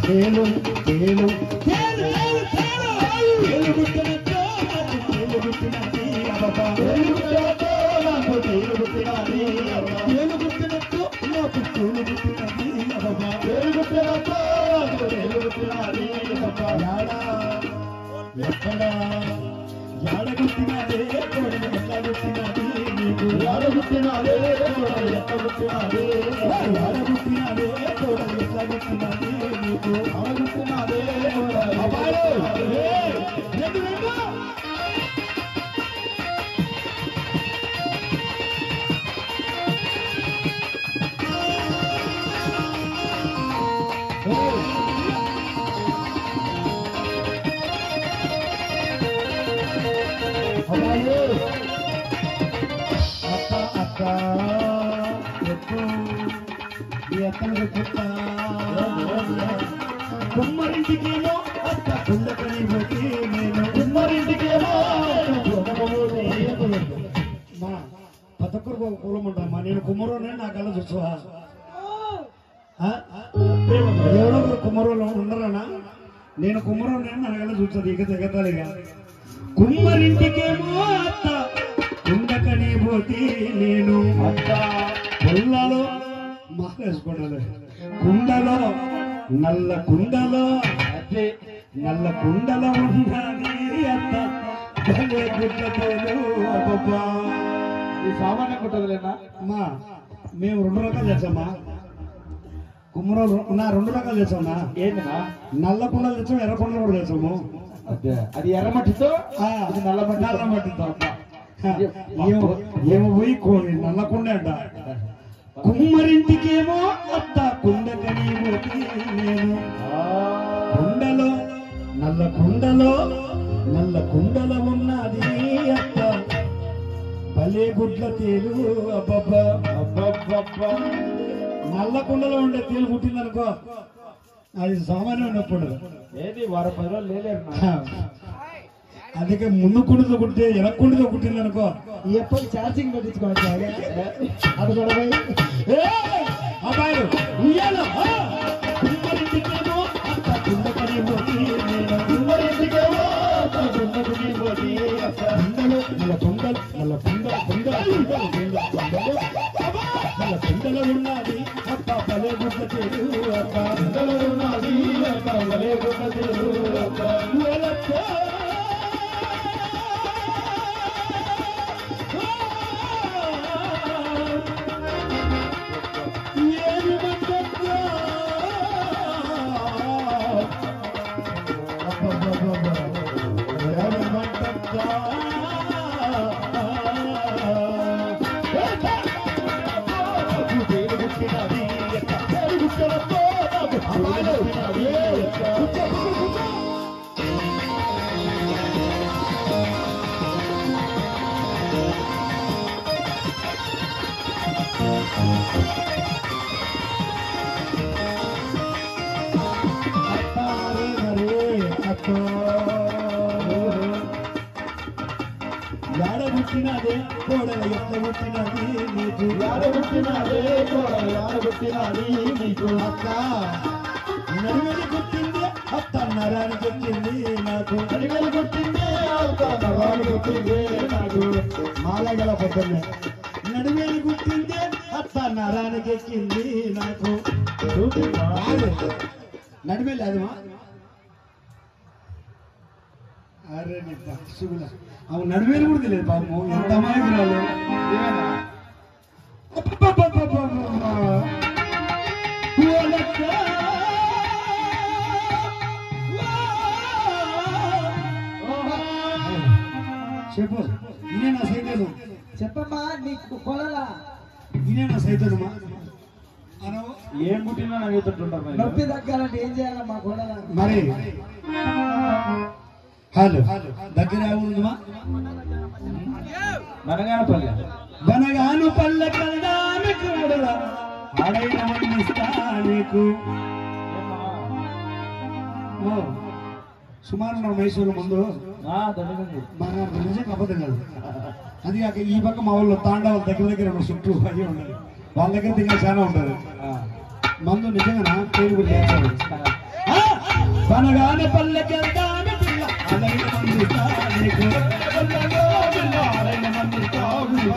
తేలు తేలు తేలు తేలు పుట్టినట్టు నాకు తేలు పుట్టినది అబ్బా తేలు పుట్టినట్టు నాకు తేలు పుట్టినది తేలు పుట్టినట్టు నాకు తేలు పుట్టినది అబ్బా తేలు పుట్టినట్టు నాకు తేలు పుట్టినది అబ్బా యాడా ఎక్కడ యాడ పుట్టినదే కోడలు ఎట్లా పుట్టినది నీకు యాడ పుట్టినదే కోడలు ఎట్లా పుట్టినది యాడ పుట్టినదే కోడలు ఎట్లా పుట్టినది నీకు యాడ పుట్టినదే కోడలు అబ్బాయి రెండు రెండు కుమ్మరింటికేమో అత్త కుండకని పోతే నేను కుమ్మరింటికేమో మా పతక్కూరు కూలమంటామా నేను కుమ్మరోనే నాకల్లా చూసా ఎవరో కుమ్మరోళ్ళు ఉండరానా నేను కుమ్మరోనే నాకల్లా చూస్తుంది ఇక తెగతాలిగా కుమ్మరింటికేమో అత్త కుండకని పోతే నేను అత్త పొల్లలో మారేసుకోవడాలి కుండలో నల్ల కుండలో అదే నల్ల కుండలో ఉన్నది అత్త గుడ్లతోలు ఈ సామాన్యం కుట్టదులేనా అమ్మా మేము రెండు రకాలు చేస్తామా కుమ్మరోలు నా రెండు రకాలు చేస్తామా ఏంటన్నా నల్ల కుండలు తెచ్చాము ఎర్ర కుండలు కూడా తెచ్చాము అదే అది ఎర్రమట్టితో ఇది నల్లమట్టితో ఏమో పోయి నల్ల కుండ అంట కుమ్మరింటికేమో అత్త కుండకని నేను కుండలో నల్ల కుండలో ఉన్నది అత్త భలే గుడ్ల తేలు అబ్బబ్బా నల్ల కుండలో ఉండే తేలు పుట్టిందనుకో అది సామాన్యం ఉన్నప్పుడు ఏది వారం 10 రోజులు లేలేరు అందుకే ముందు కుండతో కుట్టితే ఎనక్కుండతో కుట్టిందనుకో ఎప్పుడు ఛార్జింగ్ పెట్టించుకోవచ్చు అది కూడా అబ్బాయిలు ఉయ్యాలో కుమ్మరింటికేమో అత్త కుండకని పోతే నేను కుమ్మరింటికేమో అత్త కుండకని పోతే కుండలు నల్ల కుండలో ఉన్నది అత్త భలే గుడ్ల తేలు అత్త కుండలో ఉన్నది అత్త భలే గుడ్ల తేలు యాడ పుట్టినదే కోడలు ఎట్లా పుట్టినది నీకు యాడ పుట్టినదే కోడలు యాడ పుట్టినది నీకు అక్క నడివేలి పుట్టింది అత్త నరానికి వచ్చింది నాకు నడివేలి పుట్టింది అత్త నరానికి వచ్చింది నాకు మాలగల పొద్దున్నే నడివేలి పుట్టింది అత్త నరానికి ఎక్కింది నాకు నడివేలి అదిమా అరే నీ పక్షుల అవును నడివేలు కూడా తెలియదు బాబు ఎంత అమాయకురాలు చెప్పు ఇదే నా సైతను చెప్పమ్మా నీకు కొడలా ఇదే నా సైతనుమా అనవు ఏం పుట్టినా నాకు ఎత్తుంటారు నొప్పి తగ్గాలంటే ఏం చేయాలమ్మా కొడలా మరి హలో దగ్గర ఉందమ్మా బనగాను పల్లె కలడానికి ఆడైన ఇస్తా నీకు సుమారు మన మైసూరు ముందు మన నిజంగా అబద్ధం కాదు అది కాక ఈ పక్క మా వాళ్ళు తాండవాళ్ళ దగ్గర చుట్టూ అయ్యి ఉండాలి వాళ్ళ దగ్గర చాలా ఉంటారు మందు నిజంగా పేరు కూడా చేస్తారు పనగానే పల్లెకెళ్తాను పిల్ల అలైన మంది తాగుకు అలైన మంది తాగుకు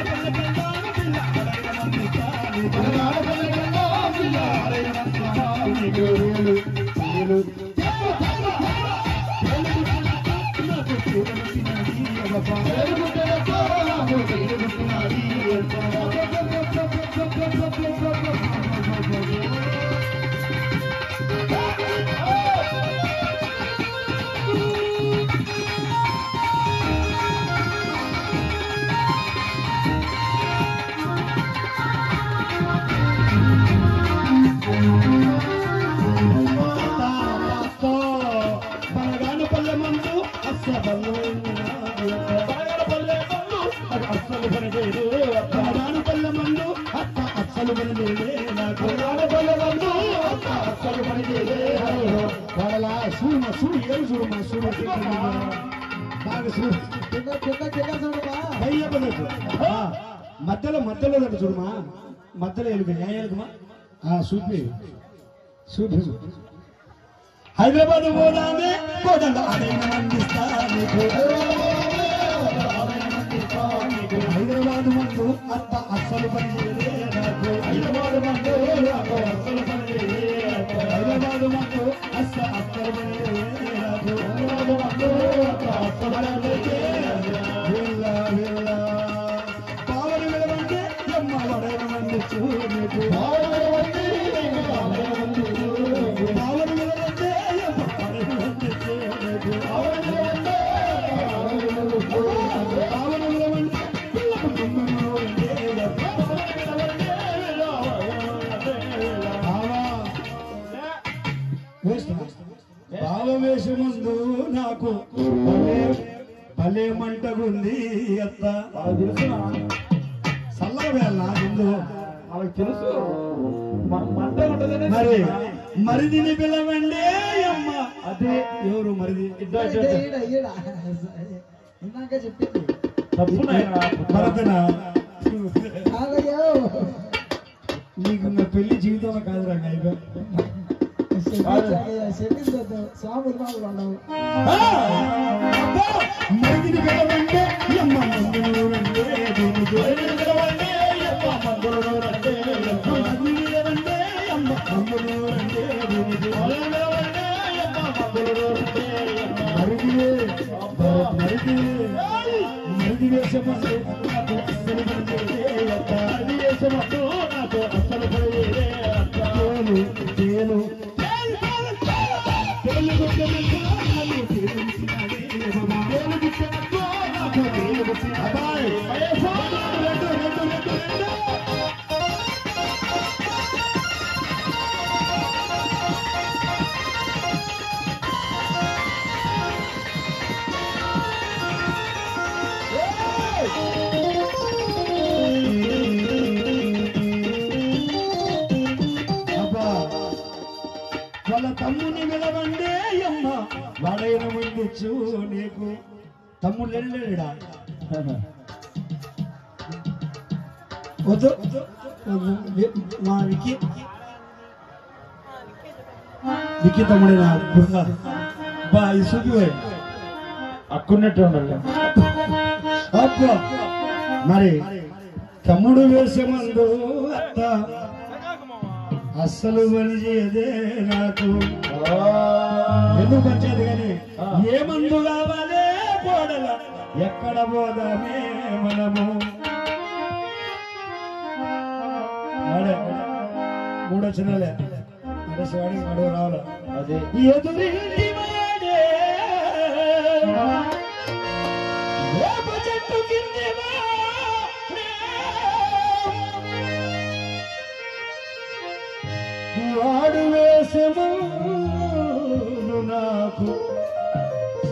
పల్లెకెళ్తాను పిల్ల అలైన మంది తాగుకు పల్లెకెళ్తాను పిల్ల అలైన మంది తాగుకు మధ్యలో మధ్యలో చూడమా మధ్యలో ఎలుగుమా చూపి చూపి హైదరాబాద్ పోదామే కోదండ అలైన మందిస్తాను హైదరాబాద్ మందు అత్త అస్సలు పని హైదరాబాద్ మందు అస్సలు పని హైదరాబాద్ మందు అస్స అస్సలు పని పావని వెళ్ళమంటే అమ్మ వడైన మంది చూడు భావవేశముందు నాకు భలే మంటగుంది అత్త చల్లగా ముందు వాళ్ళకి తెలుసు మంట ఉంటదని మరి మరిదిని పిలవండి అమ్మ అదే ఎవరు మరిది ఇందాక చెప్పింది భరతనా నీకు నా పెళ్లి జీవితంలో కాదురా స్వాములు మామూలు ఉండవు మరిదిని పిలవండి అమ్మ మందులంటే మరిది వేషమంటూ నాకు అస్సలు తేలు అబ్బాయి వాళ్ళ తమ్ముని విలవండే అమ్మ వాడైన ముందు నీకు తమ్ముడు లేడా వద్దు మా వికి తమ్ముడే నా బా ఈ చూపి అక్కున్నట్టు ఉండాలి అబ్బా మరి తమ్ముడు వేసమందు అత్త అస్సలు పని చేయదే నాకు ఎందుకు పంచేది కానీ ఏ మందు కావాలే పోడల ఎక్కడ పోదామే మనము మూడొచ్చినాలే అంటే శివాడి అడుగు రావాల అదే ఎదురింటి వాడే వేప చెట్టు కింది వాడు వేసము నాకు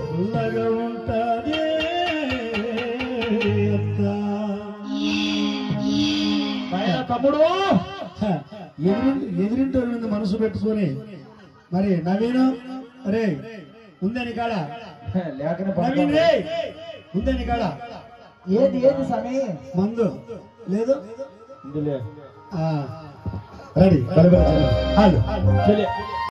చల్లగా ఉంటుంది తమ్ముడు ఎదురింటి మనసు పెట్టుకొని మరి నవీను రే ఉందని కాడ నవీన్ రే ఉందని కాడ ఏది ఏది సమయం మందు లేదు రెడీ బరబర